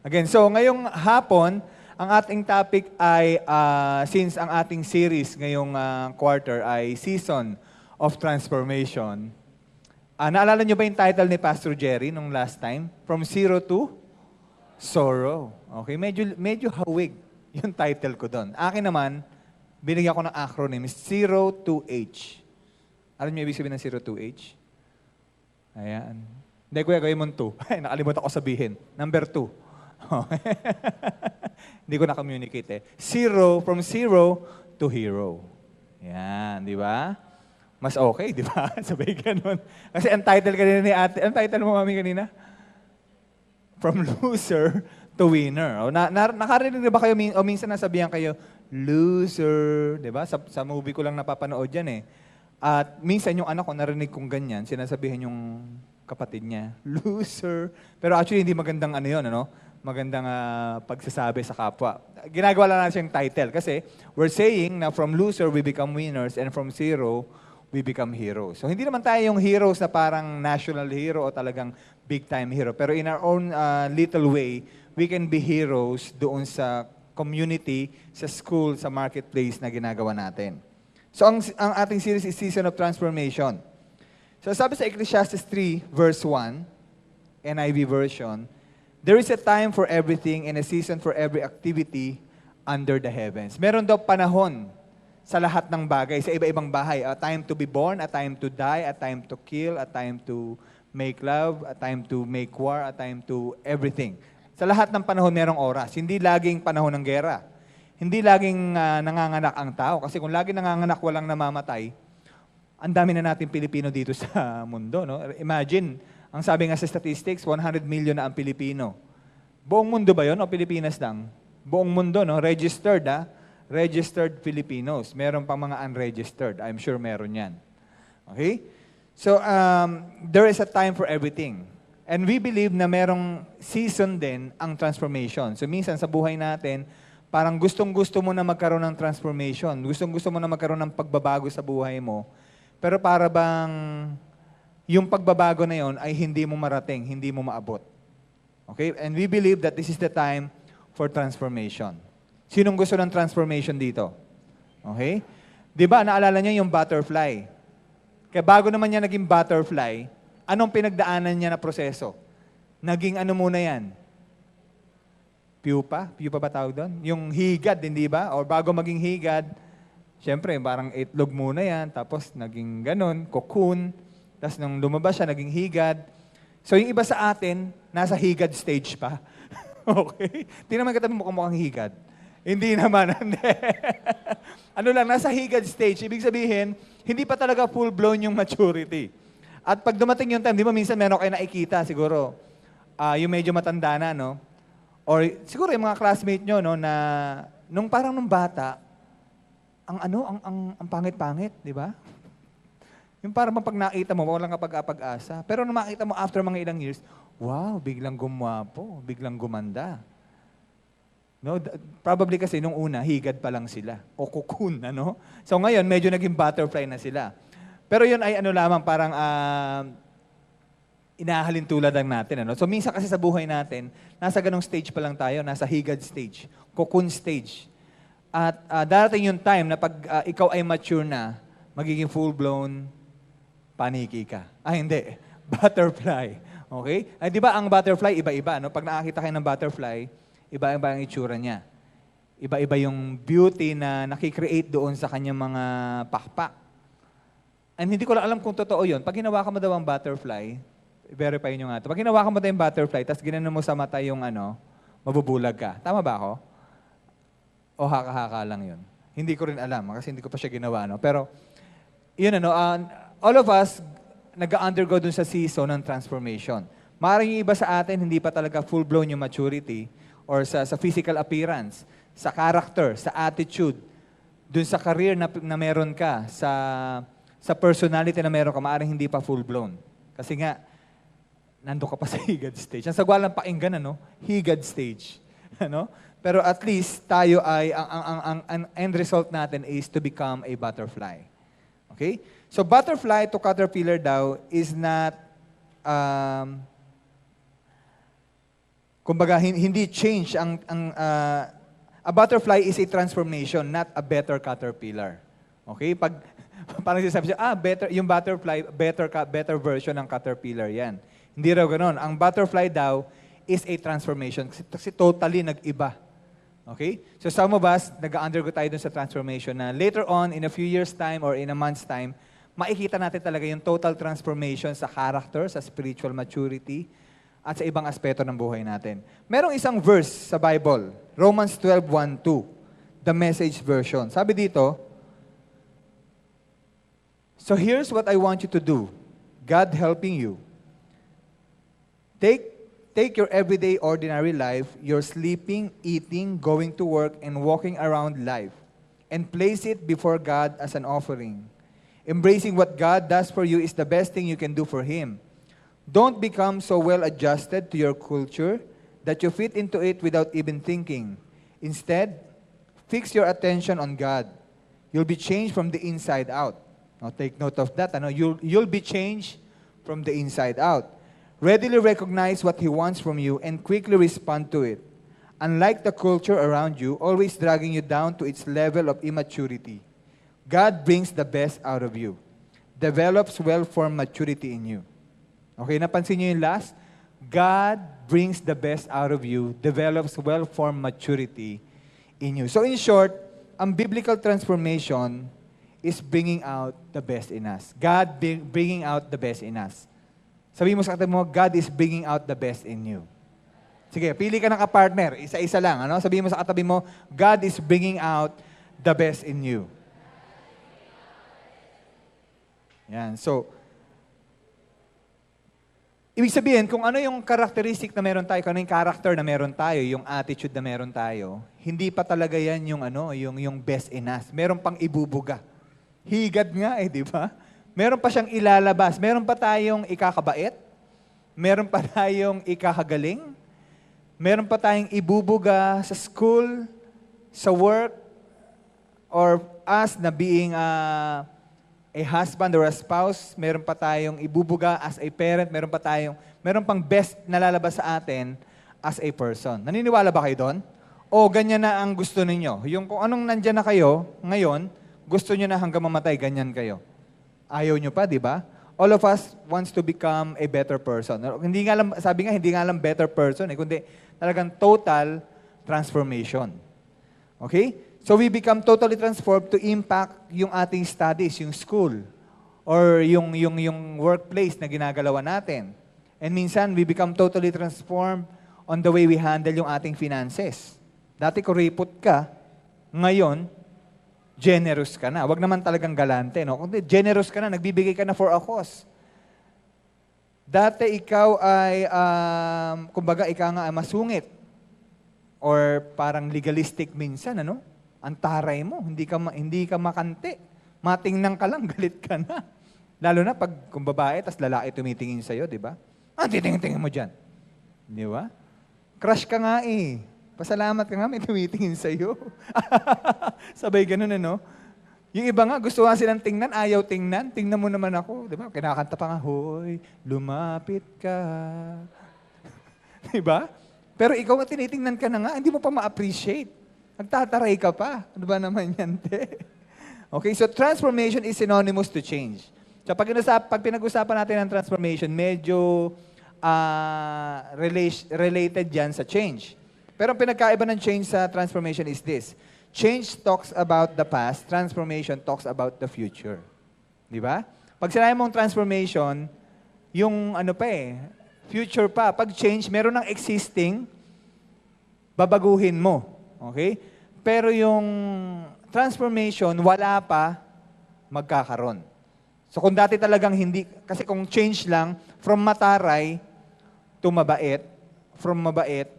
Again, so ngayong hapon, ang ating topic ay, since ang ating series ngayong quarter ay Season of Transformation. Naalala nyo ba yung title ni Pastor Jerry nung last time? From Zero to Sorrow. Okay, medyo hawig yung title ko doon. Akin naman, binigyan ko ng acronym, Zero to H. Alam niyo ibig sabihin ng Zero to H? Ayan. Hindi, kuya, gawin mo 2. Ay, nakalimutan ko sabihin. Number 2. Hindi ko na-communicate eh. From zero to hero. Yan, di ba? Mas okay, di ba? Sabay ganun. Kasi ang title kanina ni ate, ang title mo mami kanina? From loser to winner. O, nakarinig na ba kayo, o minsan nasabihan kayo, loser, di ba? Sa movie ko lang napapanood yan eh. At minsan yung anak ko, narinig kong ganyan, sinasabihan yung kapatid niya, loser. Pero actually, hindi magandang ano yun, ano? Magandang pagsasabi sa kapwa. Ginagawa lang natin yung title kasi we're saying na from loser, we become winners and from zero, we become heroes. So hindi naman tayo yung heroes na parang national hero o talagang big-time hero. Pero in our own little way, we can be heroes doon sa community, sa school, sa marketplace na ginagawa natin. So ang ating series is Season of Transformation. So sabi sa Ecclesiastes 3, verse 1, NIV version, there is a time for everything and a season for every activity under the heavens. Meron daw panahon sa lahat ng bagay, sa iba-ibang bahay. A time to be born, a time to die, a time to kill, a time to make love, a time to make war, a time to everything. Sa lahat ng panahon merong oras. Hindi laging panahon ng gera. Hindi laging nanganganak ang tao. Kasi kung laging nanganganak, walang namamatay, ang dami na natin Pilipino dito sa mundo. No? Imagine, ang sabi nga sa statistics, 100 million na ang Pilipino. Buong mundo ba yun o Pilipinas lang? Buong mundo, no? Registered, Registered Filipinos. Meron pang mga unregistered. I'm sure meron yan. Okay? So, there is a time for everything. And we believe na merong season din ang transformation. So, minsan sa buhay natin, parang gustong-gusto mo na magkaroon ng transformation. Gustong-gusto mo na magkaroon ng pagbabago sa buhay mo. Pero para bang yung pagbabago na yon ay hindi mo marating, hindi mo maabot. Okay? And we believe that this is the time for transformation. Sinong gusto ng transformation dito? Okay? Di ba, naalala niyo yung butterfly? Kaya bago naman niya naging butterfly, anong pinagdaanan niya na proseso? Naging ano muna yan? Pupa? Pupa ba tawag doon? Yung higad, hindi ba? O bago maging higad, syempre, parang itlog muna yan, tapos naging ganun, cocoon, tapos nung lumabas siya, naging higad. So yung iba sa atin, nasa higad stage pa. Okay? Di naman katabi mukhang higad. Hindi naman. Ano lang, nasa higad stage. Ibig sabihin, hindi pa talaga full-blown yung maturity. At pag dumating yung time, di ba minsan meron kayo nakikita siguro, yung medyo matanda na, no? Or siguro yung mga classmate nyo, no, na nung parang nung bata, ang pangit-pangit, di ba? Yung parang pag nakita mo, walang kapag-asa. Pero nung makita mo after mga ilang years, wow, biglang gumwapo, biglang gumanda. No, probably kasi nung una, higad pa lang sila. O cocoon, ano? So ngayon, medyo naging butterfly na sila. Pero yun ay ano lamang, parang inahalin tulad lang natin. Ano? So minsan kasi sa buhay natin, nasa ganong stage pa lang tayo, nasa higad stage, cocoon stage. At darating yung time na pag ikaw ay mature na, magiging full-blown paniki ka. Hindi. Butterfly. Okay? Ay, di ba ang butterfly, iba-iba. No? Pag nakakita kayo ng butterfly, iba-iba ang itsura niya. Iba-iba yung beauty na nakikreate doon sa kanyang mga pakpak. And hindi ko lang alam kung totoo yun. Pag hinawakan mo daw ang butterfly, verify nyo nga ito. Pag hinawakan mo daw yung butterfly, tapos ginano mo sa mata yung mabubulag ka. Tama ba ako? O haka-haka lang yun? Hindi ko rin alam kasi hindi ko pa siya ginawa. No? Pero, yun all of us nag-undergo dun sa season ng transformation. Maaaring yung iba sa atin, hindi pa talaga full-blown yung maturity or sa physical appearance, sa character, sa attitude, dun sa career na meron ka, sa personality na meron ka, maaaring hindi pa full-blown. Kasi nga, nandun ka pa sa higad stage. Ang sagwa lang pakinggan, higad stage. Pero at least, tayo ay, ang end result natin is to become a butterfly. Okay? So butterfly to caterpillar daw is not Kumbaga, hindi change a butterfly is a transformation, not a better caterpillar. Okay? Pag parang sinasabi siya, better, yung butterfly, better version ng caterpillar yan. Hindi raw ganoon. Ang butterfly daw is a transformation kasi totally nag-iba. Okay? So some of us, nag-undergo tayo dun sa transformation na later on, in a few years' time or in a month's time, makikita natin talaga yung total transformation sa character, sa spiritual maturity, at sa ibang aspeto ng buhay natin. Merong isang verse sa Bible, Romans 12:1-2, the Message version. Sabi dito, so here's what I want you to do, God helping you. Take your everyday ordinary life, your sleeping, eating, going to work, and walking around life, and place it before God as an offering. Embracing what God does for you is the best thing you can do for Him. Don't become so well adjusted to your culture that you fit into it without even thinking. Instead, fix your attention on God. You'll be changed from the inside out. Now take note of that. You'll be changed from the inside out. Readily recognize what He wants from you and quickly respond to it. Unlike the culture around you, always dragging you down to its level of immaturity, God brings the best out of you. Develops well-formed maturity in you. Okay, napansin niyo yung last? God brings the best out of you, develops well-formed maturity in you. So in short, ang biblical transformation is bringing out the best in us. God bringing out the best in us. Sabi mo sa katabi mo, God is bringing out the best in you. Sige, pili ka ng kapartner. Isa-isa lang. Sabi mo sa katabi mo, God is bringing out the best in you. Yan. So, ibig sabihin, kung ano yung characteristic na meron tayo, kung ano yung character na meron tayo, yung attitude na meron tayo, hindi pa talaga yan yung best in us. Meron pang ibubuga. Higad nga di ba? Meron pa siyang ilalabas. Meron pa tayong ikakabait. Meron pa tayong ikakagaling. Meron pa tayong ibubuga sa school, sa work, or us na being a husband or a spouse. Meron pa tayong ibubuga as a parent. Meron pang best na lalabas sa atin as a person. Naniniwala ba kayo doon? O ganyan na ang gusto ninyo? Yung kung anong nandyan na kayo ngayon, gusto nyo na hanggang mamatay, ganyan kayo. Ayaw nyo pa, di ba? All of us wants to become a better person. Hindi nga lang, sabi nga, hindi nga lang better person, kundi talagang total transformation. Okay? So we become totally transformed to impact yung ating studies, yung school, or yung workplace na ginagalawan natin. And minsan, we become totally transformed on the way we handle yung ating finances. Dati kuripot ka, ngayon, generous ka na. Huwag naman talagang galante, no? Kundi generous ka na, nagbibigay ka na for a cause. Dati ikaw ay, kumbaga, ikaw nga masungit. Or parang legalistic minsan, ano? Ang taray mo, hindi ka makante. Matingnan ka lang, galit ka na. Lalo na pag kung babae, tas lalaki tumitingin sa'yo, di ba? Titingin mo dyan. Di ba? Crush ka nga Pasalamat ka nga, may tumitingin sa'yo. Sabay ganun, ano? Yung iba nga, gusto nga silang tingnan, ayaw tingnan. Tingnan mo naman ako. Di ba? Kinakanta pa nga, hoy, lumapit ka. Di ba? Pero ikaw nga tinitingnan ka na nga, hindi mo pa ma-appreciate. Nagtataray ka pa. Ano ba naman yan, te? Okay, so transformation is synonymous to change. So pag pinag-usapan natin ng transformation, medyo related yan sa change. Pero ang pinagkaiba ng change sa transformation is this. Change talks about the past, transformation talks about the future. Di ba? Pag sinabi mong transformation, yung future pa. Pag change, meron ng existing, babaguhin mo. Okay? Pero yung transformation, wala pa, magkakaroon. So kung dati talagang hindi, kasi kung change lang, from mataray to mabait, from mabait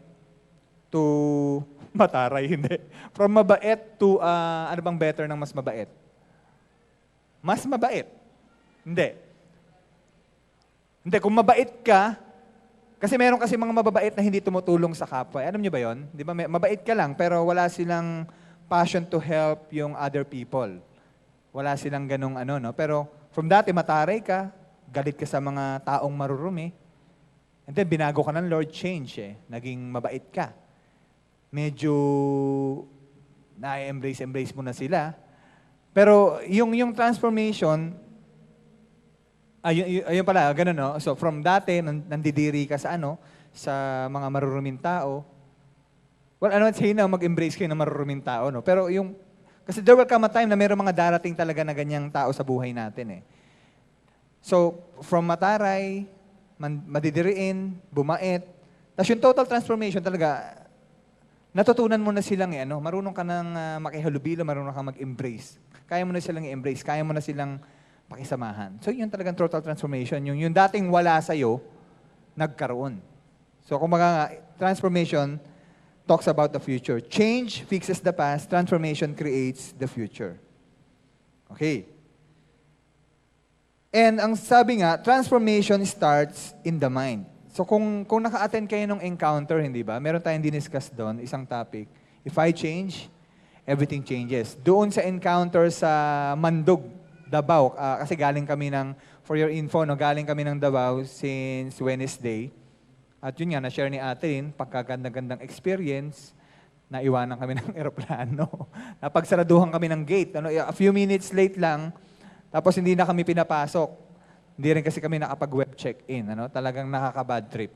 to mataray, hindi. From mabait to, ano bang better ng mas mabait? Mas mabait. Hindi. Hindi, kung mabait ka, kasi meron kasi mga mababait na hindi tumutulong sa kapwa. Alam niyo ba yon? Di ba? Mabait ka lang, pero wala silang passion to help yung other people. Wala silang ganong no? Pero from dati, mataray ka, galit ka sa mga taong marurumi, And then, binago ka ng Lord, change eh. Naging mabait ka. Medyo na-embrace mo na sila. Pero yung transformation, ayun pala, ganun, no? So, from dati, nandidiri ka sa sa mga maruruming tao. Well, I'm not saying na mag-embrace kayo ng maruruming tao, no? Pero kasi there will come a time na mayroong mga darating talaga na ganyang tao sa buhay natin, eh. So, from mataray, madidiriin, bumait, tapos yung total transformation talaga, natutunan mo na silang, marunong ka nang makihalubilo, marunong ka mag-embrace. Kaya mo na silang i-embrace, kaya mo na silang pakisamahan. So, yun talagang total transformation. Yung dating wala sa'yo, nagkaroon. So, kumbaga, transformation talks about the future. Change fixes the past, transformation creates the future. Okay. And ang sabi nga, transformation starts in the mind. So kung naka-attend kayo ng encounter, hindi ba? Meron tayong diniscuss doon, isang topic. If I change, everything changes. Doon sa encounter sa Mandog, Davao, kasi galing kami for your info, galing kami ng Davao since Wednesday. At yun nga, na-share ni Ate Lynn, pagkaganda-gandang experience, naiwanan kami ng eroplano. Napagsaraduhan kami ng gate. A few minutes late lang, tapos hindi na kami pinapasok. Hindi rin kasi kami nakapag-web check-in. Talagang nakaka-bad trip.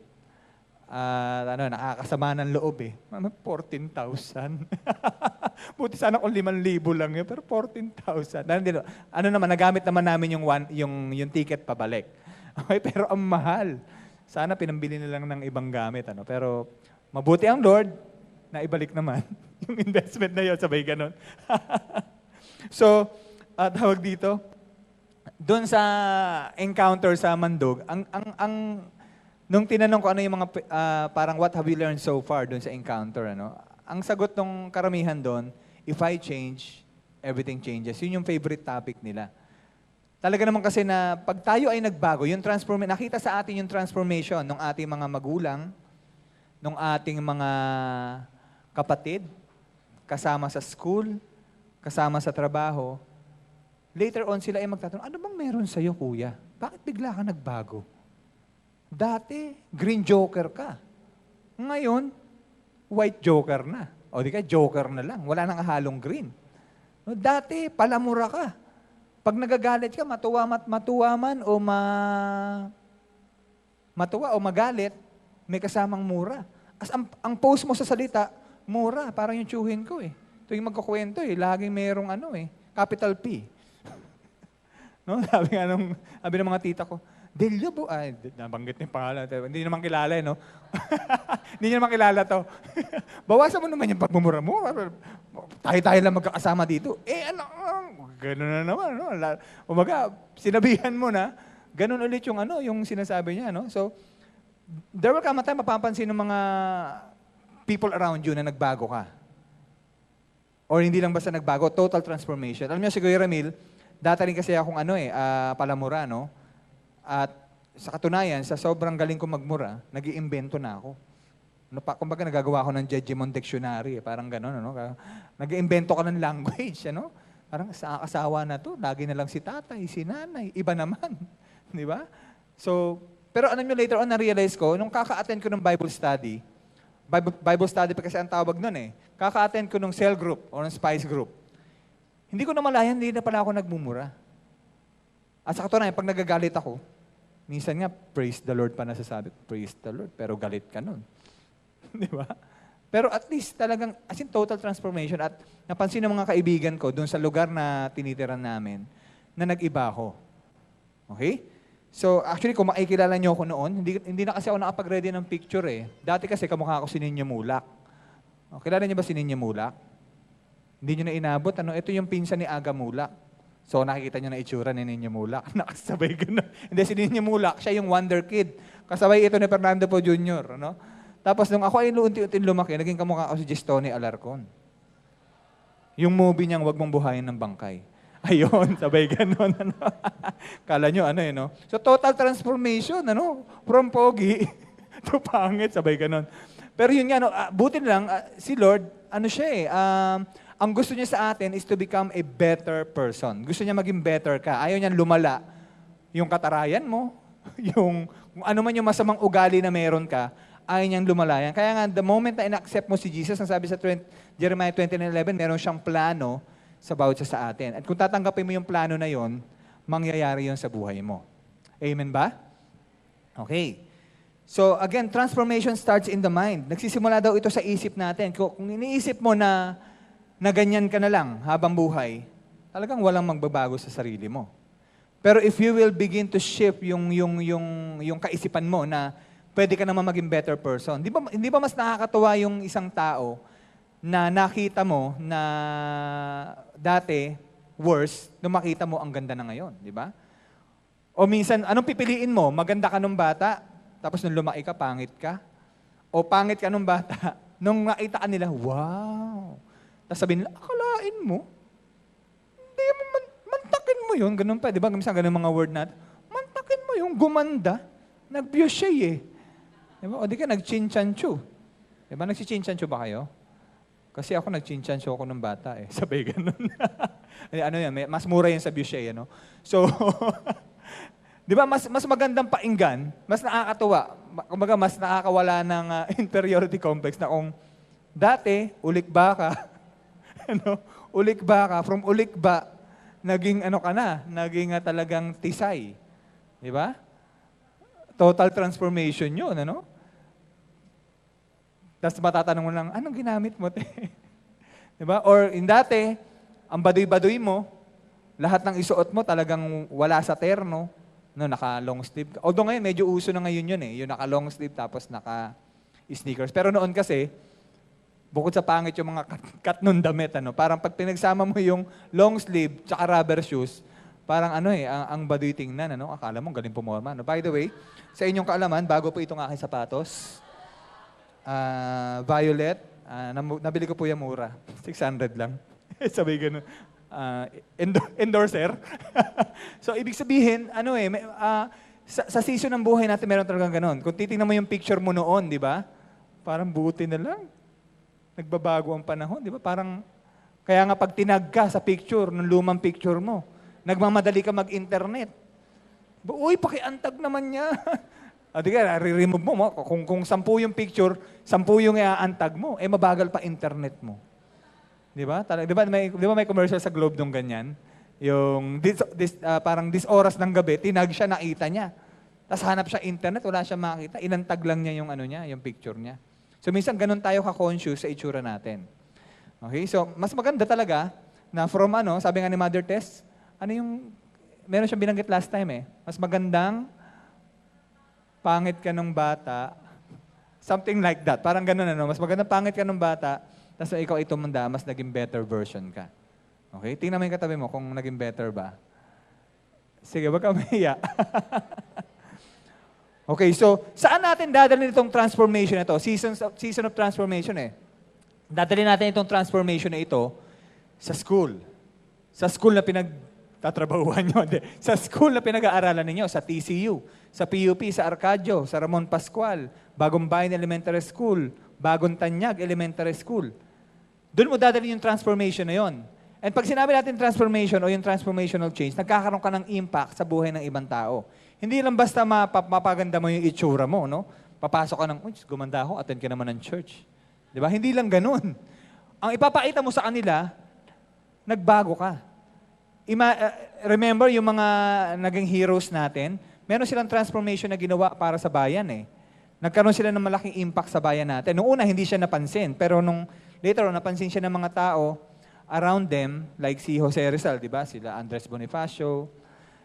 Nakakasama ng loob eh. 14,000. Buti sana kung 5,000 lang yun, pero 14,000. Nagamit naman namin yung ticket pabalik. Okay, pero ang mahal. Sana pinambili na lang ng ibang gamit. Pero mabuti ang Lord na ibalik naman yung investment na yun. Sabay ganun. So, tawag dito, doon sa encounter sa Mandog, nung tinanong ko ano yung mga, parang what have you learned so far doon sa encounter, ang sagot ng karamihan doon, if I change, everything changes. Yun yung favorite topic nila. Talaga naman kasi na pag tayo ay nagbago, yung nakita sa atin yung transformation ng ating mga magulang, ng ating mga kapatid, kasama sa school, kasama sa trabaho, later on sila ay magtatanong, ano bang meron sa'yo, kuya? Bakit bigla ka nagbago? Dati, green joker ka. Ngayon, white joker na. O di ka, joker na lang. Wala nang halong green. Dati, palamura ka. Pag nagagalit ka, matuwa man o matuwa o magalit, may kasamang mura. As ang post mo sa salita, mura, parang yung tsuhin ko eh. Tuwing magkukwento eh, laging mayroong capital P. No? Sabi ng mga tita ko, Delio po, nabanggit niya yung pangalan. Hindi naman kilala no? Hindi niya naman kilala to. Bawasan mo naman yung pagmumura mo. Tayo-tayo lang magkakasama dito. Ganun na naman. No? Umaga, sinabihan mo na, ganun ulit yung sinasabi niya. No? So, there will come a time, mapapansin ng mga people around you na nagbago ka. Or hindi lang basta nagbago, total transformation. Alam niyo, si Kuya Ramil, dati rin kasi akong palamura, no? At sa katunayan, sa sobrang galing ko magmura, nag-iimbento na ako. Kumbaga nagagawa ko ng Jejimon Dictionary, parang gano'n, nag-iimbento ka ng language, Parang sa asawa na to, lagi na lang si tatay, si nanay, iba naman. Di ba? So, pero alam nyo, later on, na-realize ko, nung kaka-attend ko ng Bible study pa kasi ang tawag nun eh, kaka-attend ko ng cell group o ng spice group, hindi ko namalayan, hindi na pala ako nagmumura. At sa katunayan, pag nagagalit ako, minsan nga, praise the Lord pa nasasabi, praise the Lord, pero galit ka nun. Di ba? Pero at least talagang, as in total transformation, at napansin ng mga kaibigan ko doon sa lugar na tinitiran namin, na nag-iba ako. Okay? So, actually, kung makikilala niyo ako noon, hindi na kasi ako nakapag-ready ng picture eh. Dati kasi kamukha ako si Ninya Mulak. O, kilala niyo ba si Ninya Mulak? Hindi niyo na inabot. Ito yung pinsan ni Aga Mulak. So, nakikita niyo na itsura ni Ninya Mulak. Nakasabay gano'n. Hindi, si Ninya Mulak, siya yung wonder kid. Kasabay ito ni Fernando Po Jr., Tapos nung ako ay unti-unti lumaki, naging kamukha ako si Gestone Alarcon. Yung movie niyang Wag Mong Buhayin ng Bangkay. Ayun, sabay ganun. Kala nyo, So, total transformation, From pogi to pangit, sabay ganun. Pero yun nga, buti lang, si Lord, ang gusto niya sa atin is to become a better person. Gusto niya maging better ka. Ayaw niyan lumala yung katarayan mo, kung ano man yung masamang ugali na meron ka, ayaw niyang lumalayan. Kaya nga, the moment na in-accept mo si Jesus, ang sabi sa Jeremiah 29:11, meron siyang plano sa bawat isa sa atin. At kung tatanggapin mo yung plano na yon, mangyayari yon sa buhay mo. Amen ba? Okay. So again, transformation starts in the mind. Nagsisimula daw ito sa isip natin. Kung iniisip mo na ganyan ka na lang habang buhay, talagang walang magbabago sa sarili mo. Pero if you will begin to shift yung kaisipan mo na pwede ka naman maging better person. Hindi ba mas nakakatuwa yung isang tao na nakita mo na dati worse, nung makita mo ang ganda na ngayon, di ba? O minsan, anong pipiliin mo? Maganda ka nung bata, tapos nung lumaki ka, pangit ka? O pangit ka nung bata, nung nakita ka nila, wow! Tapos sabihin nila, akalain mo? Hindi mo, mantakin mo yun. Ganun pa, di ba? Minsan ganun mga word natin. Mantakin mo yung gumanda. Nag-beauty eh. Di ba? O di ka, nag-chinchanchu. Di ba? Nag-chinchanchu ba kayo? Kasi ako nag-chinchanchu ako nung bata eh. Sabay ganun. Ano yan, mas mura yan sa beauty, ano? So, di ba, mas magandang painggan, mas nakakatuwa, kumbaga mas nakakawala ng inferiority complex na kung dati, ulikba ka, ano, ulikba ka, from ulikba, naging ano ka na, naging talagang tisay. Di ba? Total transformation yun, ano? Tapos matatanong mo lang, anong ginamit mo, te? Di ba? Or in dati, ang baduy-baduy mo, lahat ng isuot mo talagang wala sa terno, no, naka-long sleeve. Although ngayon, medyo uso na ngayon yun eh. Yung naka-long sleeve tapos naka-sneakers. Pero noon kasi, bukod sa pangit yung mga cut nun damit, ano, parang pag pinagsama mo yung long sleeve tsaka rubber shoes, parang ano eh, ang baduy tingnan, ano, akala mo galing pumorma. No? By the way, sa inyong kaalaman, bago po itong aking sapatos, violet, nabili ko po yung mura. 600 lang. Sabi ganun. Endorser. So, ibig sabihin, ano eh, sa season ng buhay natin, meron talagang ganun. Kung titingnan mo yung picture mo noon, di ba? Parang buti na lang. Nagbabago ang panahon, di ba? Parang, kaya nga pag tinag ka sa picture, ng lumang picture mo, nagmamadali ka mag-internet. Uy, pakiantag naman niya. Di ka, re-remove mo. Kung 10 yung picture, 10 yung iaantag mo, eh mabagal pa internet mo. Di ba? Di ba may commercial sa Globe nung ganyan? Yung parang this oras ng gabi, tinag siya, nakita niya. Tapos hanap siya internet, wala siya makita. Inantag lang niya yung ano niya, yung picture niya. So minsan ganun tayo ka-conscious sa itsura natin. Okay? So mas maganda talaga na from ano, sabi nga ni Mother Tess, ano yung meron siyang binanggit last time eh. Mas magandang pangit ka nung bata. Something like that. Parang ganun ano. Mas magandang pangit ka nung bata, tapos ikaw tumanda, mas naging better version ka. Okay? Tingnan mo yung katabi mo kung naging better ba. Sige, wag ka mahiya. Okay, so saan natin dadalhin itong transformation na ito? Season of transformation eh. Dadalhin natin itong transformation na ito sa school. Sa school na pinagtatrabahuhan nyo. Sa school na pinag-aaralan ninyo. Sa TCU, sa PUP, sa Arcadio, sa Ramon Pascual, Bagong Bayan Elementary School, Bagong Tanyag Elementary School. Doon mo dadalhin yung transformation na yon. And pag sinabi natin transformation o yung transformational change, nagkakaroon ka ng impact sa buhay ng ibang tao. Hindi lang basta mapaganda mo yung itsura mo, no? Papasok ka ng, gumanda ako, attend ka naman ng church. Di ba? Hindi lang ganun. Ang ipapakita mo sa kanila, nagbago ka. Remember yung mga naging heroes natin, meron silang transformation na ginawa para sa bayan eh. Nagkaroon sila ng malaking impact sa bayan natin. Noong una, hindi siya napansin. Pero nung later on, napansin siya ng mga tao around them, like si Jose Rizal, di ba? Sila Andres Bonifacio,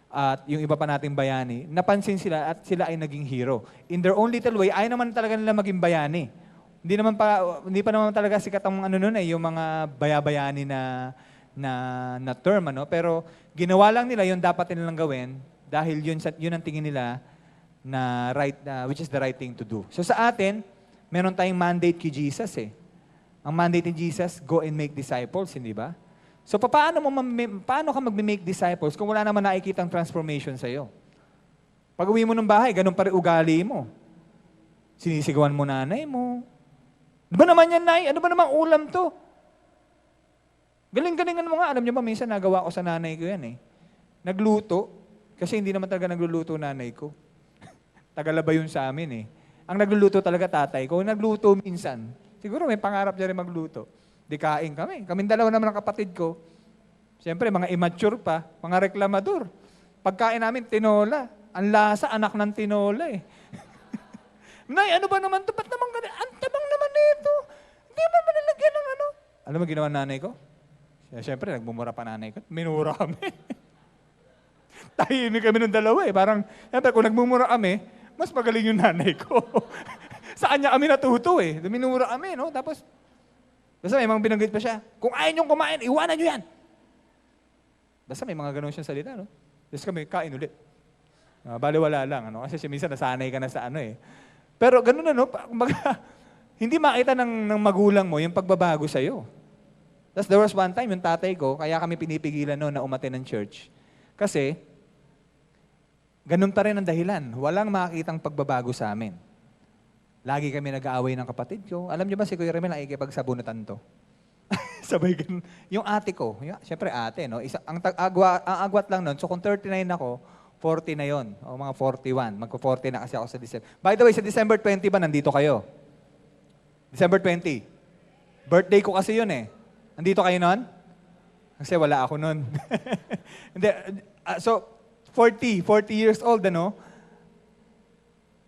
at yung iba pa nating bayani. Napansin sila at sila ay naging hero. In their own little way, ay naman talaga nila maging bayani. Hindi pa naman talaga sikat ang ano nun eh, yung mga bayabayani na term, ano? Pero ginawa lang nila yung dapat nilang gawin dahil yun ang tingin nila na right, which is the right thing to do. So sa atin, meron tayong mandate kay Jesus eh. Ang mandate ni Jesus, go and make disciples, hindi ba? So paano ka mag-make disciples kung wala naman nakikitang transformation sa'yo? Pag uwi mo ng bahay, ganun pa rin ugali mo. Sinisigawan mo nanay mo. Ano ba naman yan, nay? Ano ba namang ulam to? Galing-galingan mo nga. Alam niyo ba, minsan nagawa ko sa nanay ko yan eh. Nagluto. Kasi hindi naman talaga nagluluto nanay ko. Tagalaba yun sa amin eh. Ang nagluluto talaga tatay ko, nagluto minsan. Siguro may pangarap niya rin magluto. Di kain kami. Kaming dalawa naman ang kapatid ko. Siyempre, mga immature pa, mga reklamador. Pagkain namin, tinola. Ang lasa, anak ng tinola eh. Nay, ano ba naman ito? Ba't naman ganyan? Ang tabang naman nito. Hindi naman malalagyan ng ano. Alam mo ginawa nanay ko? Siyempre, nagmumura pa nanay ko. Minura kami. Tahimik kami ng dalawa eh. Parang, siyempre, kung nagmumura kami, mas magaling yung nanay ko. Saan niya kami natuto eh. Minura kami, no? Tapos, basta may mga binanggit pa siya. Kung ayaw niyong kumain, iwanan niyo yan. Basta may mga ganun siyang salita, no? Tapos kami, kain ulit. Baliwala lang, ano? Kasi minsan nasanay ka na sa ano eh. Pero ganun na, no? Kumbaga, hindi makita ng magulang mo yung pagbabago sa'yo. Tapos there was one time, yung tatay ko, kaya kami pinipigilan no, na umattend ng church. Kasi, ganun pa rin ang dahilan. Walang makitang pagbabago sa amin. Lagi kami nag-aaway ng kapatid ko. Alam niyo ba si Kuya Remel, nakikipagsabunutan to? Sabay ganun. Yung ate ko, siyempre ate, no? Ang agwat lang nun, so kung 39 ako, 40 na yon o mga 41. Magko-40 na kasi ako sa December. By the way, sa December 20 ba nandito kayo? December 20. Birthday ko kasi yun eh. Nandito kayo nun? Kasi wala ako nun. Hindi, so, 40 years old, ano?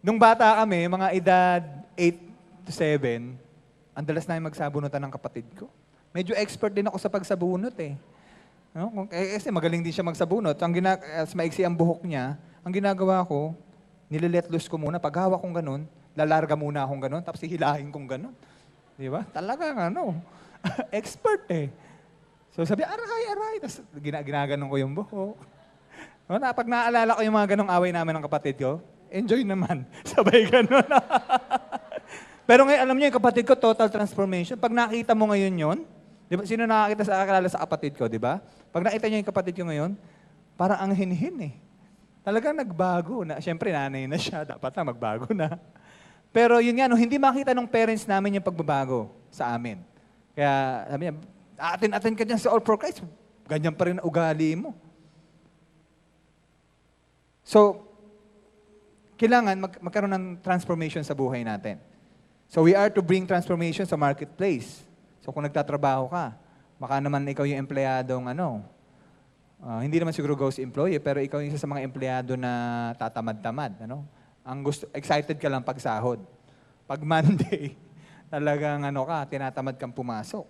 Nung bata kami, mga edad 8 to 7, ang dalas namin magsabunutan ng kapatid ko. Medyo expert din ako sa pagsabunot eh. No? Kasi magaling din siya magsabunot. As maiksi ang buhok niya, ang ginagawa ko, nililet loose ko muna. Pag hawak kong ganun, lalarga muna akong ganun, tapos hihilahin kong ganun. Di ba? Talagang expert eh. So sabi, aray. Tapos ginaganon ko yung buhok. Pag naalala ko yung mga ganong away namin ng kapatid ko, enjoy naman. Sabay ganun. Pero ngayon, alam niyo yung kapatid ko, total transformation. Pag nakita mo ngayon yon, di ba? Sino nakakilala sa kapatid ko, di ba? Pag nakita niyo yung kapatid ko ngayon, parang ang hinhin eh. Talagang nagbago na. Siyempre, nanay na siya. Dapat na magbago na. Pero yun nga, hindi makita ng parents namin yung pagbabago sa amin. Kaya sabi niya, atin ka dyan sa All for Christ. Ganyan pa rin ang ugali mo. So, kailangan magkaroon ng transformation sa buhay natin. So we are to bring transformation sa marketplace. So kung nagtatrabaho ka, baka naman ikaw yung empleyadong hindi naman siguro ghost employee, pero ikaw yung isa sa mga empleyado na tatamad-tamad. Excited ka lang pag sahod. Pag Monday, talagang tinatamad kang pumasok.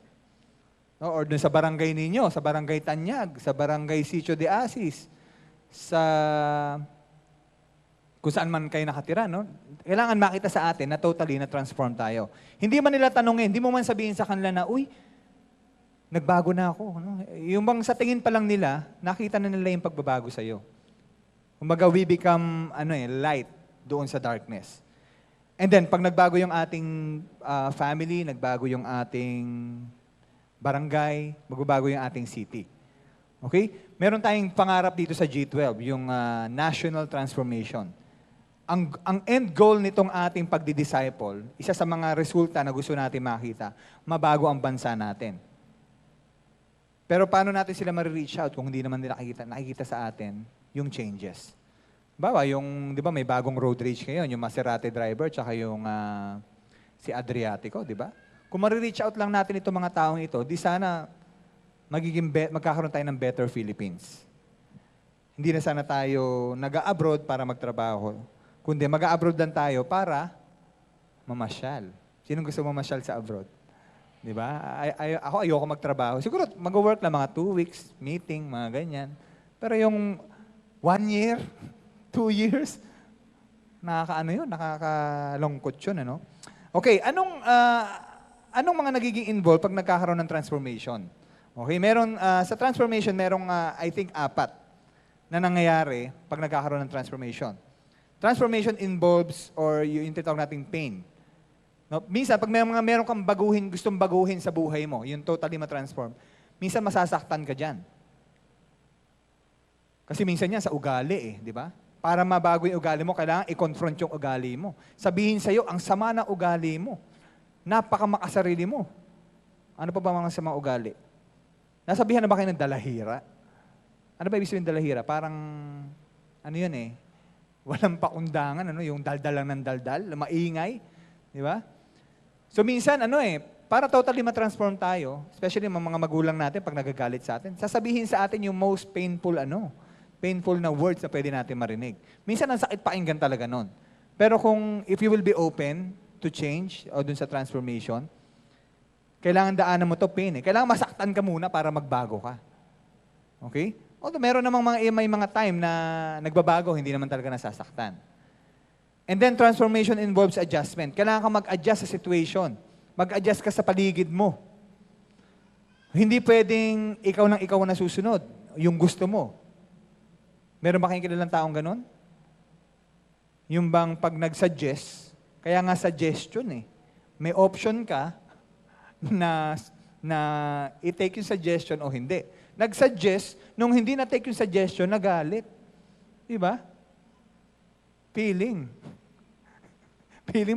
No? Or dun sa barangay ninyo, sa barangay Tanyag, sa barangay Sitio de Asis, sa kung saan man kayo nakatira, no? Kailangan makita sa atin na totally na-transform tayo. Hindi man nila tanongin, hindi mo man sabihin sa kanila na, uy, nagbago na ako. No? Yung bang sa tingin pa lang nila, nakita na nila yung pagbabago sa'yo. Kumbaga, we become light doon sa darkness. And then, pag nagbago yung ating family, nagbago yung ating barangay, magbabago yung ating city. Okay? Meron tayong pangarap dito sa G12, yung national transformation. Ang end goal nitong ating pagdi-disciple, isa sa mga resulta na gusto natin makita, mabago ang bansa natin. Pero paano natin sila ma-reach out kung hindi naman nila nakikita sa atin yung changes? Bawa, di ba may bagong road rage ngayon, yung Maserati driver, tsaka yung si Adriatico, di ba? Kung ma-reach out lang natin itong mga taong ito, di sana magkakaroon tayo ng better Philippines. Hindi na sana tayo nag-abroad para magtrabaho, kundi mag-abroad lang tayo para mamasyal. Sinong gusto mamasyal sa abroad? Di ba? Ako ayoko magtrabaho. Siguro mag-work lang mga 2 weeks, meeting, mga ganyan. Pero yung 1 year, 2 years, nakakalungkot yun, ano? Okay, anong mga nagiging involved pag nagkakaroon ng transformation? Okay, sa transformation, merong, I think, 4 na nangyayari pag nagkakaroon ng transformation. Transformation involves, or yung tinatawag nating pain. No? Minsan, pag meron kang gustong baguhin sa buhay mo, yung totally ma-transform, minsan masasaktan ka dyan. Kasi minsan yan sa ugali di ba? Para mabago yung ugali mo, kailangan i-confront yung ugali mo. Sabihin sa'yo, ang sama ng ugali mo. Napakamakasarili mo. Ano pa ba mga sama ugali? Nasabihan na ba kayo ng dalahira? Ano ba ibig sabihin ng dalahira? Parang, yun Walang pakundangan, yung daldal lang ng daldal, maingay. Di ba? So minsan, para totally matransform tayo, especially mga magulang natin pag nagagalit sa atin, sasabihin sa atin yung most painful na words na pwede natin marinig. Minsan, ang sakit pakinggan talaga nun. Pero if you will be open to change o dun sa transformation, kailangan daanan mo to pain. Kailangan masaktan ka muna para magbago ka. Okay? Although meron namang may mga time na nagbabago, hindi naman talaga nasasaktan. And then, transformation involves adjustment. Kailangan ka mag-adjust sa situation. Mag-adjust ka sa paligid mo. Hindi pwedeng ikaw ang nasusunod, yung gusto mo. Meron ba kayong kilalang taong ganun? Yung bang pag nag-suggest, kaya nga suggestion may option ka na i-take yung suggestion o hindi. Nag-suggest, nung hindi na-take yung suggestion, nagalit. Diba? Feeling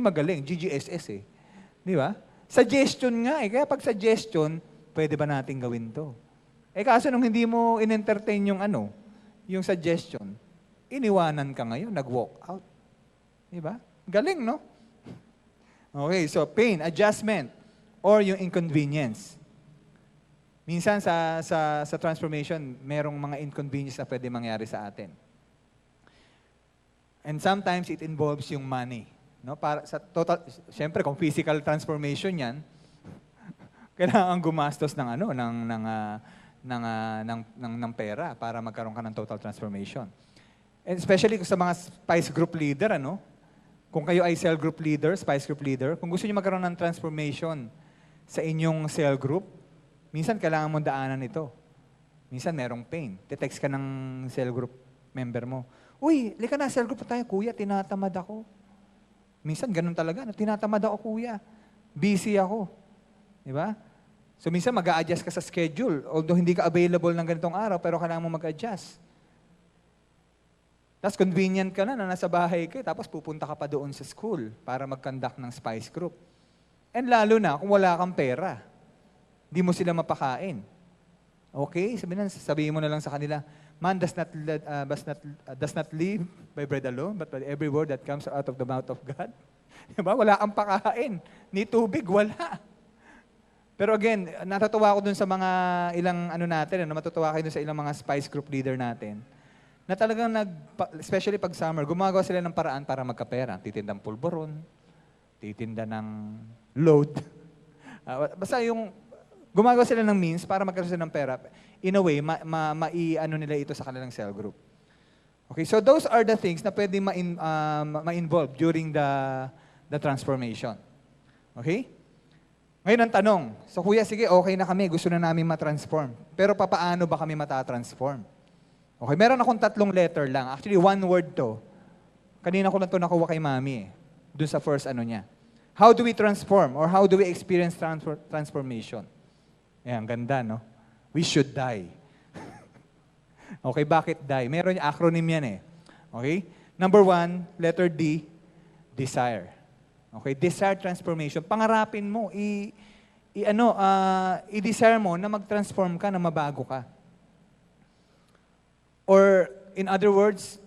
magaling, GGSS Diba? Suggestion nga Kaya pag suggestion, pwede ba natin gawin to? Kaso nung hindi mo in-entertain yung suggestion, iniwanan ka ngayon, nag-walk out. Diba? Galing, no? Okay, so pain, adjustment, or yung inconvenience. Minsan sa transformation, merong mga inconvenience na pwede mangyari sa atin. And sometimes it involves yung money. No? Para sa total, siyempre kung physical transformation 'yan, kailangan gumastos ng pera para magkaroon ka ng total transformation. And especially sa mga Spice Group leader, kung kayo ay cell group leader, Spice Group leader, kung gusto niyo magkaroon ng transformation sa inyong cell group, minsan kailangan mong daanan ito. Minsan merong pain. Te-text ka ng cell group member mo. Uy, lika na, cell group tayo, kuya, tinatamad ako. Minsan ganun talaga, tinatamad ako, kuya. Busy ako. Diba? So minsan mag-a-adjust ka sa schedule. Although hindi ka available ng ganitong araw, pero kailangan mo mag-adjust. Tapos convenient ka na nasa bahay ka, tapos pupunta ka pa doon sa school para mag-conduct ng Spice Group. And lalo na kung wala kang pera. Hindi mo sila mapakain. Okay? Sabihin mo na lang sa kanila, man does not live by bread alone, but by every word that comes out of the mouth of God. Diba? Wala kang pakain. Ni tubig, wala. Pero again, natutuwa ako dun sa mga ilang matutuwa kayo dun sa ilang mga Spice Group leader natin, na talagang especially pag summer, gumagawa sila ng paraan para magkapera. Titinda ng pulburon, titinda ng load. Basta gumagawa sila ng means para magkaroon sila ng pera. In a way, nila ito sa kanilang cell group. Okay, so those are the things na pwede ma-involve during the transformation. Okay? Ngayon ang tanong, so kuya, sige, okay na kami, gusto na namin ma-transform. Pero papaano ba kami matatransform? Okay, meron akong 3 letter lang. Actually, 1 word to. Kanina ko lang ito nakuha kay mami dun sa first niya. How do we transform or how do we experience transformation? Ayan, ganda, no? We should die. Okay, bakit die? Meron yung acronym yan Okay? Number 1, letter D, desire. Okay, desire transformation. Pangarapin mo, i-desire mo na mag-transform ka, na mabago ka. Or, in other words,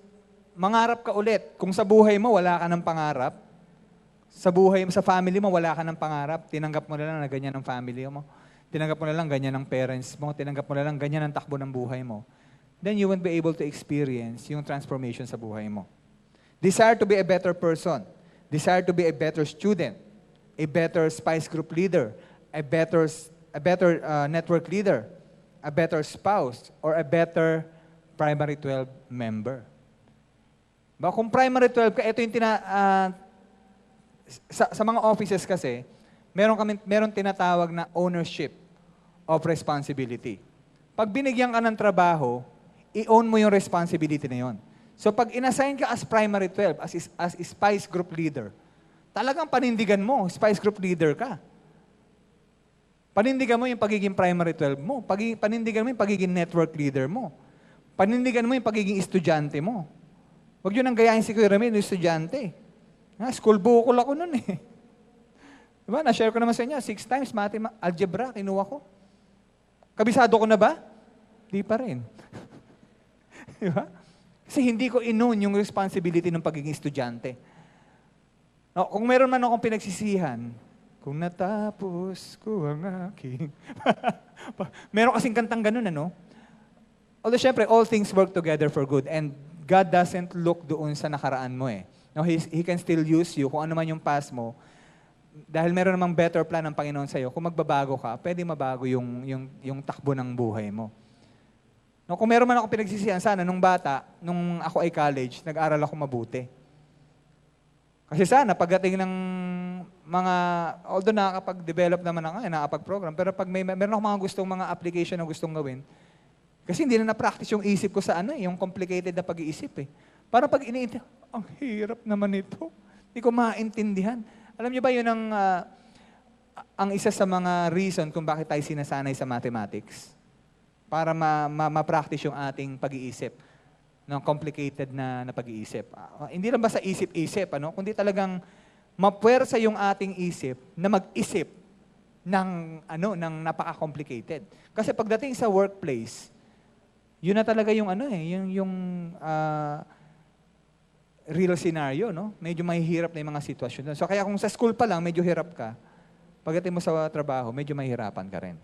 mangarap ka ulit. Kung sa buhay mo, wala ka ng pangarap, sa family mo, wala ka ng pangarap, tinanggap mo na lang na ganyan ang family mo, tinanggap mo na lang ganyan ang parents mo, tinanggap mo na lang ganyan ang takbo ng buhay mo, then you won't be able to experience yung transformation sa buhay mo. Desire to be a better person, desire to be a better student, a better Spice Group leader, a better network leader, a better spouse, or a better primary 12 member. Kung primary 12 ka, ito yung sa mga offices kasi, meron tinatawag na ownership of responsibility. Pag binigyan ka ng trabaho, i-own mo yung responsibility na yun. So pag inassign ka as primary 12, as Spice Group leader, talagang panindigan mo, Spice Group leader ka. Panindigan mo yung pagiging primary 12 mo. Panindigan mo yung pagiging network leader mo. Panindigan mo yung pagiging estudyante mo. Huwag yun ang gayahin si Kuya Ramil, yung estudyante. School bukol ako nun Diba? Na-share ko naman sa inyo, 6 times algebra, kinuha ko. Kabisado ko na ba? Di pa rin. Diba? Kasi hindi ko inon yung responsibility ng pagiging estudyante. No, kung meron man akong pinagsisihan, kung natapos ko ang aking... meron kasing kantang ganun, ano? Although, syempre, all things work together for good. And God doesn't look doon sa nakaraan mo eh. No, He can still use you kung ano man yung past mo. Dahil meron namang better plan ng Panginoon sa'yo, kung magbabago ka, pwede mabago yung takbo ng buhay mo. No, kung meron man ako pinagsisihan, sana nung bata, nung ako ay college, nag-aral ako mabuti. Kasi sana, pagdating ng mga, although nakakapag-develop naman ako, nakakapag-program, pero pag meron ako mga gustong mga application na gustong gawin, kasi hindi na na-practice yung isip ko sa yung complicated na pag-iisip eh. Para pag iniintindi, ang hirap naman ito. Hindi ko maintindihan. Alam niyo ba yun ang isa sa mga reason kung bakit tayo sinasanay sa mathematics? Para ma-practice yung ating pag-iisip ng complicated na pag-iisip. Hindi lang ba sa isip-isip, kundi talagang mapuwersa yung ating isip na mag-isip ng napaka-complicated. Kasi pagdating sa workplace, yun na talaga yung real scenario, no? Medyo mahihirap na yung mga sitwasyon. So kaya kung sa school pa lang, medyo hirap ka, pagdating mo sa trabaho, medyo mahihirapan ka rin.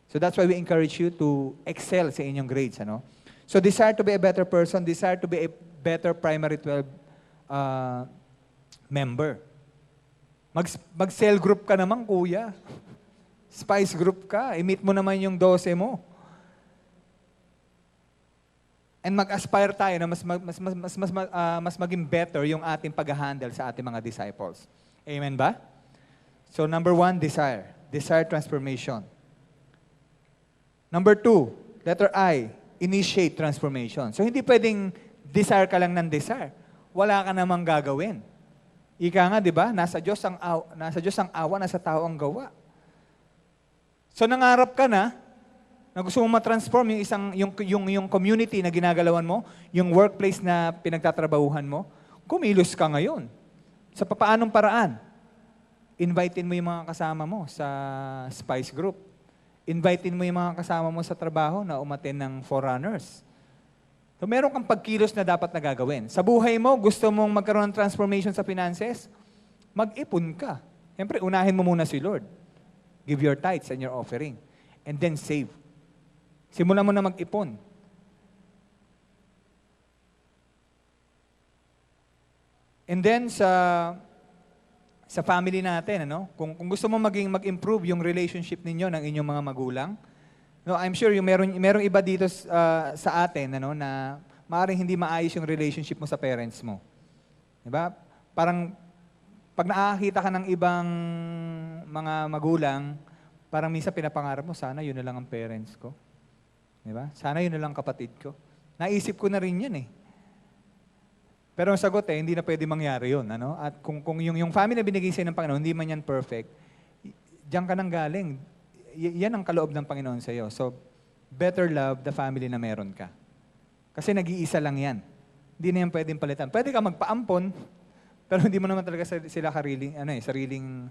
So that's why we encourage you to excel sa inyong grades, So desire to be a better person, desire to be a better primary 12 member. Mag-cell group ka naman, kuya. Spice group ka. I-meet mo naman yung 12 mo. And mag-aspire tayo na mas maging better yung ating pag-handle sa ating mga disciples. Amen ba? So number 1, desire. Desire transformation. Number 2, letter I, initiate transformation. So hindi pwedeng desire ka lang ng desire. Wala ka namang gagawin. Ika nga, di ba? Nasa Diyos ang awa, nasa tao ang gawa. So nangarap ka na gusto mo ma-transform yung community na ginagalawan mo, yung workplace na pinagtatrabahuhan mo, kumilos ka ngayon. Sa papaanong paraan? Invitein mo yung mga kasama mo sa Spice Group. Invitein mo yung mga kasama mo sa trabaho na umattend ng Forerunners. So meron kang pagkilos na dapat na gagawin. Sa buhay mo, gusto mong magkaroon ng transformation sa finances? Mag-ipon ka. Siyempre, unahin mo muna si Lord. Give your tithes and your offering. And then save. Simulan mo na mag-ipon. And then sa family natin, kung gusto mo mag-improve yung relationship ninyo ng inyong mga magulang, I'm sure yung merong iba dito sa atin na maaaring hindi maayos yung relationship mo sa parents mo. 'Di ba? Parang pag nakakita ka ng ibang mga magulang, parang minsan pinapangarap mo, sana yun na lang ang parents ko. Diba? Sana yun na lang kapatid ko. Naisip ko na rin yan eh. Pero ang sagot hindi na pwede mangyari yun. At kung yung family na binigay sa'yo ng Panginoon, hindi man yan perfect, diyan ka nang galing. Yan ang kaloob ng Panginoon sa'yo. So, better love the family na meron ka. Kasi nag-iisa lang yan. Hindi na yan pwedeng palitan. Pwede ka magpaampon, pero hindi mo naman talaga sila sariling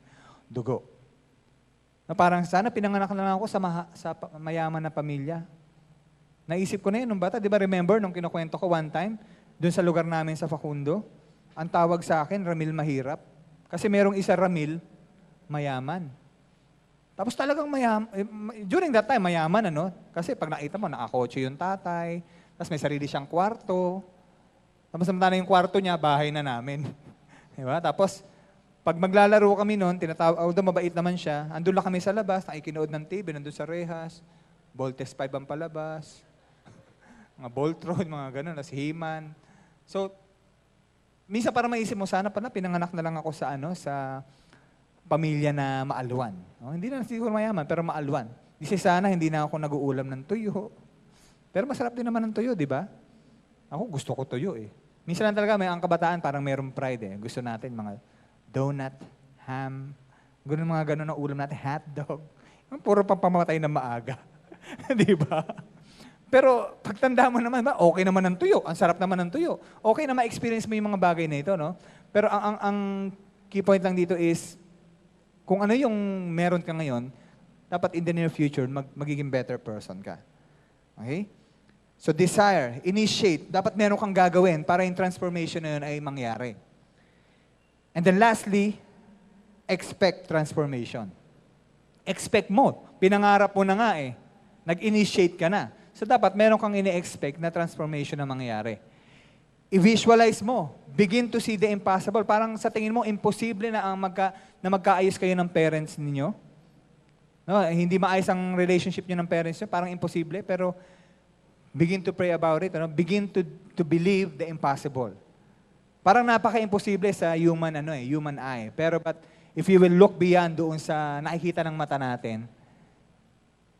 dugo. Parang sana pinanganak na lang ako sa mayaman na pamilya. Naisip ko na yun nung bata. Di ba remember nung kinukwento ko one time, doon sa lugar namin sa Facundo, ang tawag sa akin, Ramil Mahirap. Kasi merong isa Ramil, mayaman. Tapos talagang mayaman. During that time, mayaman Kasi pag nakita mo, nakakotse yung tatay, tapos may sarili siyang kwarto. Tapos naman yung kwarto niya, bahay na namin. Diba? Tapos, pag maglalaro kami noon, although mabait naman siya, andun lang kami sa labas, nakikinood ng TV, nandun sa rehas, Voltes 5 ang palabas, mga Voltron, mga ganun, si He-Man. So, minsan para maisip mo, sana pala pinanganak na lang ako sa pamilya na maalwan. Hindi na siguro mayaman, pero maalwan. Di sana hindi na ako nag-uulam ng tuyo. Pero masarap din naman ng tuyo, di ba? Ako gusto ko tuyo eh. Minsan lang talaga, ang kabataan parang mayroong pride eh. Gusto natin mga donut, ham, mga ganun na ulam natin, hotdog. Puro pampamatay na maaga. Di ba? Pero pagtanda mo naman, okay naman ang tuyo. Ang sarap naman ng tuyo. Okay na ma-experience mo yung mga bagay na ito, Pero ang key point lang dito is, kung ano yung meron ka ngayon, dapat in the near future, magiging better person ka. Okay? So desire, initiate, dapat meron kang gagawin para yung transformation na yun ay mangyari. And then lastly, expect transformation. Expect mo. Pinangarap mo na nga eh. Nag-initiate ka na. So dapat meron kang ini-expect na transformation na mangyari. I-visualize mo. Begin to see the impossible. Parang sa tingin mo, imposible na na magkaayos kayo ng parents ninyo. No, hindi maayos ang relationship niyo ng parents niyo. Parang imposible. Pero begin to pray about it. Ano? Begin to believe the impossible. Parang napaka-imposible sa human eye. Pero if you will look beyond doon sa nakikita ng mata natin,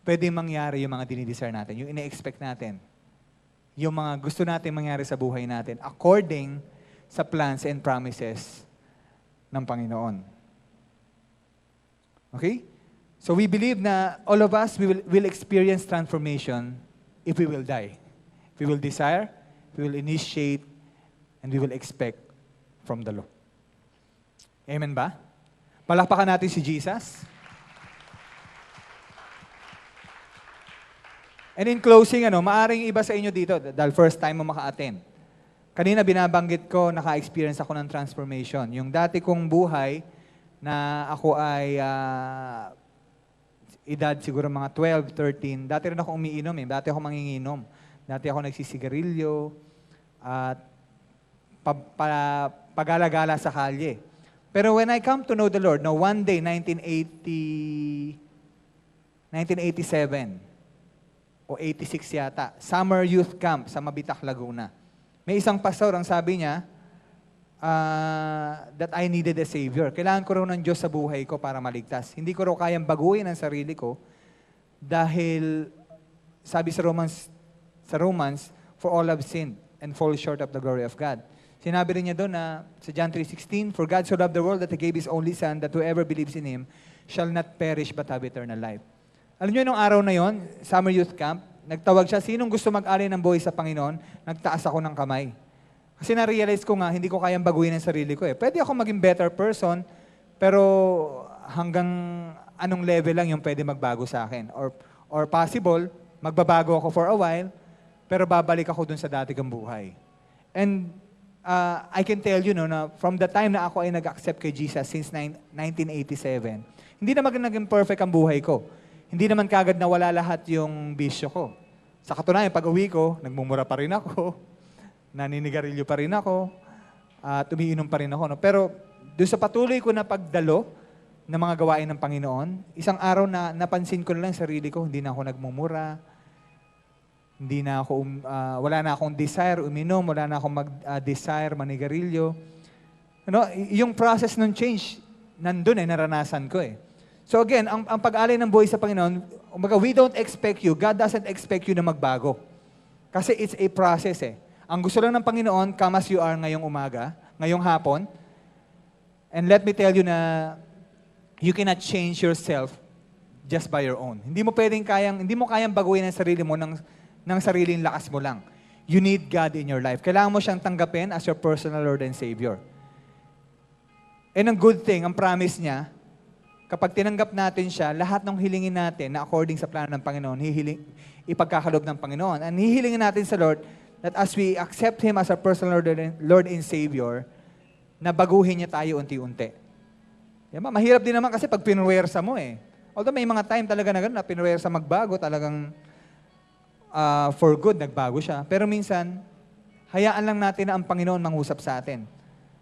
pwede mangyari yung mga dinidesire natin, yung ine-expect natin, yung mga gusto natin mangyari sa buhay natin according sa plans and promises ng Panginoon. Okay? So we believe na all of us will experience transformation if we will die. If we will desire, we will initiate, and we will expect from the Lord. Amen ba? Palakpakan natin si Jesus. And in closing, maaring iba sa inyo dito, dahil first time mo maka-attend. Kanina binabanggit ko, naka-experience ako ng transformation. Yung dati kong buhay, na ako ay edad siguro mga 12, 13, dati rin ako umiinom eh. Dati ako manginginom. Dati ako nagsisigarilyo, at pagala-gala sa kalye. Pero when I come to know the Lord, one day, 1987, o 86 yata, summer youth camp sa Mabitak, Laguna. May isang pastor, ang sabi niya, that I needed a Savior. Kailangan ko raw ng Diyos sa buhay ko para maligtas. Hindi ko raw kayang baguhin ang sarili ko dahil, sabi sa Romans, for all have sinned and fall short of the glory of God. Sinabi rin niya doon na sa John 3:16, for God so loved the world that He gave His only Son, that whoever believes in Him shall not perish but have eternal life. Alam niyo, nung araw na yon, summer youth camp, nagtawag siya, sinong gusto mag-alay ng buhay sa Panginoon? Nagtaas ako ng kamay. Kasi na-realize ko nga, hindi ko kayang baguhin ang sarili ko eh. Pwede ako maging better person, pero hanggang anong level lang yung pwede magbago sa akin. Or possible, magbabago ako for a while, pero babalik ako dun sa dati kong buhay. And I can tell you na from the time na ako ay nag-accept kay Jesus since 1987, hindi naman naging perfect ang buhay ko. Hindi naman kagad na wala lahat yung bisyo ko. Sa katunayan, pag uwi ko, nagmumura pa rin ako, naninigarilyo pa rin ako, at umiinom pa rin ako. No? Pero doon sa patuloy ko na pagdalo ng mga gawain ng Panginoon, isang araw na napansin ko na lang sarili ko, hindi na ako nagmumura, hindi na ako, wala na akong desire uminom, wala na akong mag-desire manigarilyo. Yung process ng change, nandun naranasan ko eh. So again, ang pag-alay ng buhay sa Panginoon, we don't expect you, God doesn't expect you na magbago. Kasi it's a process eh. Ang gusto lang ng Panginoon, come as you are ngayong umaga, ngayong hapon. And let me tell you na you cannot change yourself just by your own. Hindi mo kayang baguhin ang sarili mo ng sariling lakas mo lang. You need God in your life. Kailangan mo siyang tanggapin as your personal Lord and Savior. And ang good thing, ang promise niya, kapag tinanggap natin siya, lahat ng hilingin natin na according sa plano ng Panginoon, ipagkakalob ng Panginoon. And hihilingin natin sa Lord that as we accept Him as our personal Lord and Savior, na baguhin niya tayo unti-unti. Mahirap din naman kasi pag pinuwersa mo eh. Although may mga time talaga na gano'n na pinuwersa magbago, talagang for good, nagbago siya. Pero minsan, hayaan lang natin na ang Panginoon mangusap sa atin.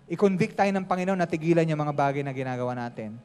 I-convict tayo ng Panginoon na tigilan yung mga bagay na ginagawa natin.